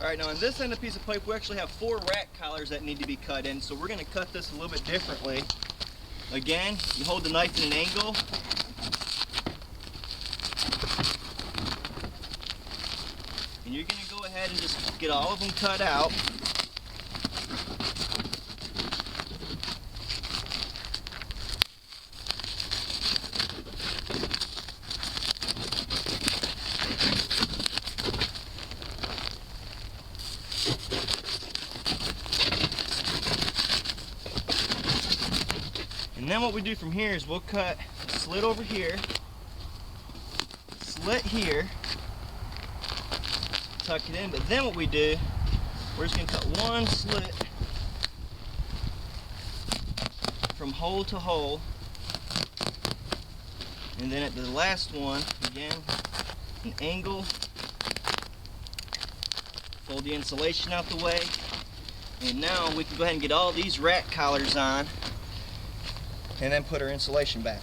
Alright, now on this end of the piece of pipe we actually have 4 rat collars that need to be cut in, so we're going to cut this a little bit differently. Again, you hold the knife at an angle. And you're going to go ahead and just get all of them cut out. And then what we do from here is we'll cut a slit over here, slit here, tuck it in, but then what we do, we're just going to cut one slit from hole to hole, and then at the last one, again, an angle, fold the insulation out the way, and now we can go ahead and get all these rat collars on and then put our insulation back.